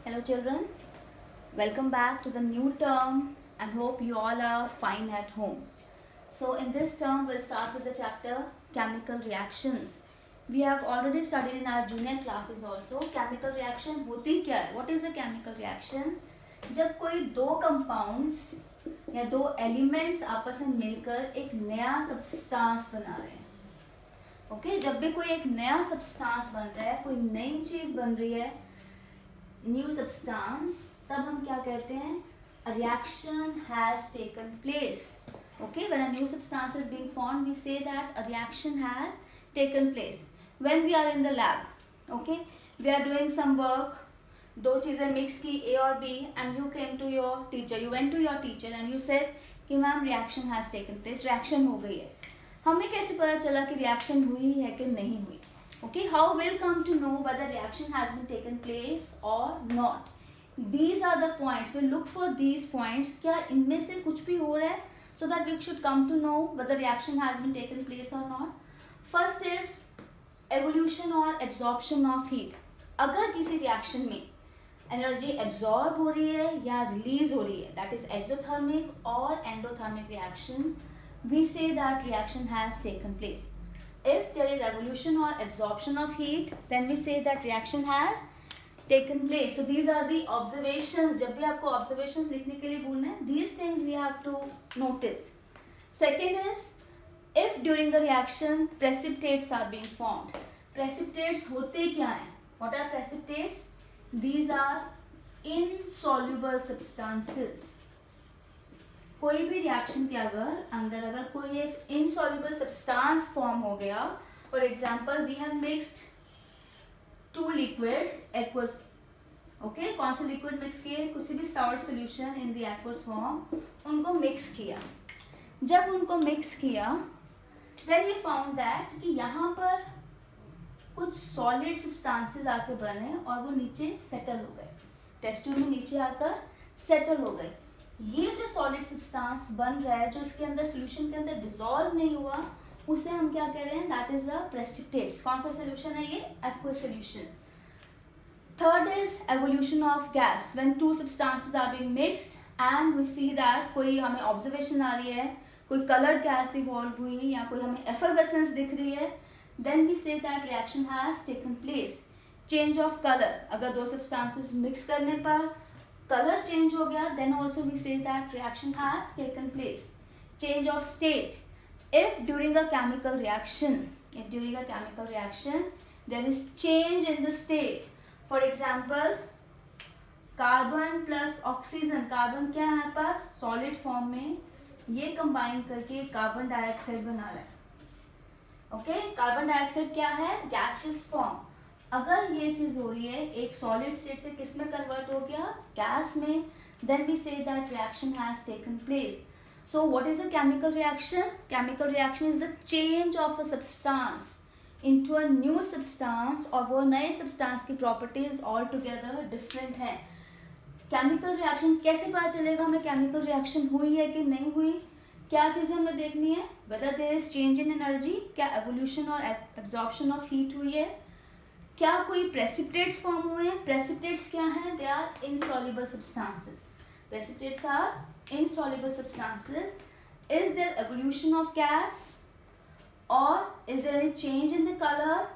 Hello children, welcome back to the new term and hope you all are fine at home. So in this term we'll start with the chapter chemical reactions. We have already studied in our junior classes also. Chemical reaction होती क्या है? What is a chemical reaction? जब कोई दो compounds या दो elements आपस में मिलकर एक नया substance बना रहे हैं. ओके जब भी कोई एक नया सब्सटेंस बन रहा है, कोई नई चीज बन रही है, न्यू सब्सटेंस, तब हम क्या कहते हैं? A reaction has taken place. Okay, when a new substance is being formed, we say that a reaction has taken place. When we are in the lab, okay, we are doing some work, दो चीज़ें mix की A और B, and you came to your teacher, you went to your teacher and you said कि ma'am reaction has taken place, reaction हो गई है. हमें कैसे पता चला कि रिएक्शन हुई है कि नहीं हुई? Okay, how will come to know whether reaction has been taken place और not? These are the points, we look for these points. क्या इनमें से कुछ भी हो रहा है, so that we should come to know whether reaction has been taken place और नॉट. फर्स्ट इज एवोल्यूशन और एब्जॉर्प्शन ऑफ हीट. अगर किसी रिएक्शन में एनर्जी एब्जॉर्ब हो रही है या रिलीज हो रही है, दैट इज एक्सोथर्मिक और endothermic reaction, we say that reaction has taken place. If there is evolution or absorption of heat, then we say that reaction has taken place. So these are the observations. जब भी आपको observations लिखने के लिए बोलना है, these things we have to notice. Second is, if during the reaction precipitates are being formed. Precipitates होते क्या हैं? What are precipitates? These are insoluble substances. कोई भी रिएक्शन के अंदर अगर कोई एक इनसॉल्युबल सब्सटेंस फॉर्म हो गया, for example we have mixed two liquids aqueous. Okay, कौन से लिक्विड मिक्स किए? किसी भी salt solution in the aqueous form, उनको मिक्स किया. जब उनको मिक्स किया, देन वी फाउंड दैट कि यहाँ पर कुछ सॉलिड सब्सटेंसेस आके बने और वो नीचे सेटल हो गए, टेस्ट ट्यूब में नीचे आकर सेटल हो गए. ये जो सॉलिड सब्सटेंस बन रहा है, जो इसके अंदर सॉल्यूशन के अंदर डिसॉल्व नहीं हुआ, उसे हम क्या कह रहे हैं? That is a precipitates. कौन सा सॉल्यूशन है ये? Aqueous solution. Third is evolution of gas. When two substances are being mixed and we see that कोई हमें ऑब्जर्वेशन आ रही है, कोई कलर्ड गैस इवॉल्व हुई या कोई हमें एफरवेसेंस दिख रही है, then we say that reaction has taken place. Change of colour, अगर दो सब्सटेंसेस मिक्स करने पर color change हो गया, then also we say that reaction has taken place. Change of state. If during a chemical reaction there is change in the state, for example carbon plus oxygen, carbon क्या है हमारे पास? solid form में, ये combine करके carbon dioxide बना रहा है. okay, carbon dioxide क्या है? gaseous form. अगर ये चीज हो रही है एक सॉलिड स्टेट से किस में कन्वर्ट हो गया? गैस में, then we say that reaction has taken place. So what is a chemical reaction? Chemical reaction is the change of a substance into a new substance, और वो नए सब्सटेंस की प्रॉपर्टीज ऑल टुगेदर डिफरेंट है. Chemical reaction कैसे पता चलेगा हमें chemical reaction हुई है कि नहीं हुई? क्या चीज़ें हमें देखनी है? Whether there is change in energy, क्या एवोल्यूशन और एब्जॉर्प्शन ऑफ हीट हुई है, क्या कोई प्रेसिपिटेट्स फॉर्म हुए हैं? प्रेसिपिटेट्स क्या हैं? They are insoluble substances. Precipitates are insoluble substances. Is there evolution of gas, और is there any change in the colour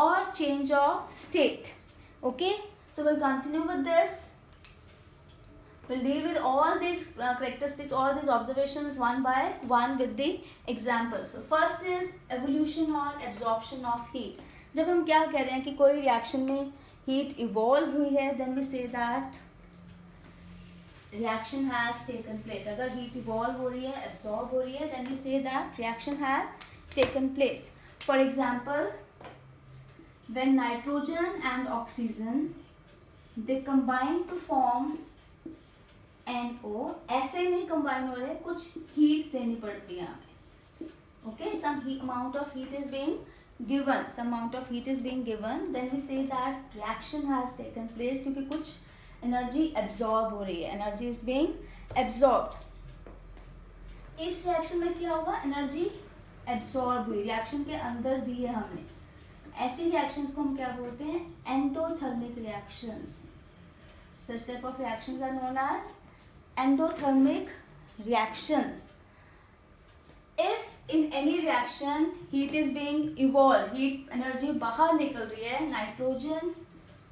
और change of state? Okay, so we'll continue with this. We'll deal with all these characteristics, all these observations one by one with the examples. So first is evolution or absorption of heat. जब हम क्या कह रहे हैं कि कोई reaction में heat evolve हुई है, then we say that reaction has taken place. अगर हीट इवॉल्व हो रही है, एब्जॉर्ब हो रही है, then we say that reaction has taken place. For example, when nitrogen and oxygen they combine to form NO, ऐसे ही नहीं कंबाइन हो रहे, कुछ हीट देनी पड़ती है हमें. Okay, some amount of heat is being given, some amount of heat is being given, then we say that reaction has taken place, क्योंकि कुछ एनर्जी एब्जॉर्ब हो रही है, एनर्जी इज बीइंग एब्जॉर्ब्ड. इस रिएक्शन में क्या हुआ? एनर्जी एब्जॉर्ब हुई, रिएक्शन के अंदर दी है हमने. ऐसी रिएक्शंस को हम क्या बोलते हैं? Endothermic reactions. Such type of reactions are known as endothermic reactions. If in any reaction heat is being evolved, heat energy बाहर निकल रही है, nitrogen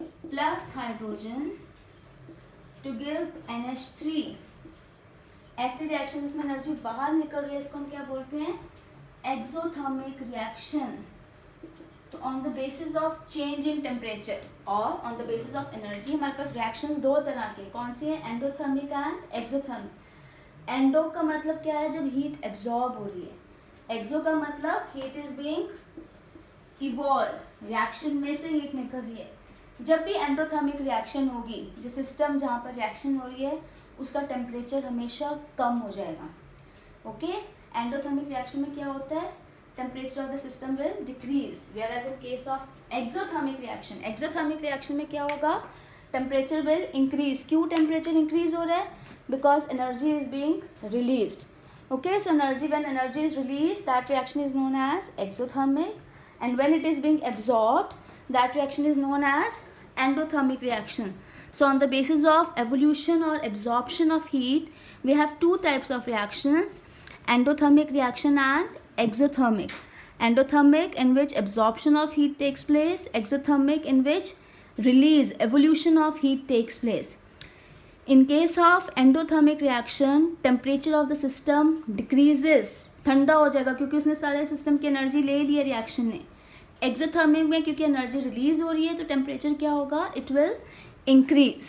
plus hydrogen to give NH3, ऐसे रिएक्शन में एनर्जी बाहर निकल रही है, इसको हम क्या बोलते हैं? Exothermic reaction. तो on the basis of change in temperature और on the basis of energy हमारे पास रिएक्शंस दो तरह के, कौन से हैं? Endothermic and exothermic. एंडो का मतलब क्या है? जब हीट एब्जॉर्ब हो रही है. एक्सो का मतलब heat is being evolve, reaction में से हीट निकल रही है. जब भी एंडोथर्मिक रिएक्शन होगी, जो सिस्टम जहाँ पर रिएक्शन हो रही है उसका टेम्परेचर हमेशा कम हो जाएगा. ओके, एंडोथर्मिक रिएक्शन में क्या होता है? Temperature of the system will decrease. Whereas in case of exothermic reaction, exothermic reaction में क्या होगा? Temperature will increase. क्यों टेम्परेचर इंक्रीज हो रहा है? Because energy is being released. Okay, so energy, when energy is release, that reaction is known as exothermic, and when it is being absorbed, that reaction is known as endothermic reaction. So on the basis of evolution or absorption of heat, we have two types of reactions: endothermic reaction and exothermic. Endothermic, in which absorption of heat takes place; exothermic, in which release, evolution of heat takes place. In case of endothermic reaction, temperature of the system decreases, ठंडा हो जाएगा क्योंकि उसने सारे system की energy ले ली है reaction ने. एक्सोथर्मिक में क्योंकि एनर्जी रिलीज हो रही है तो टेम्परेचर क्या होगा? It will increase.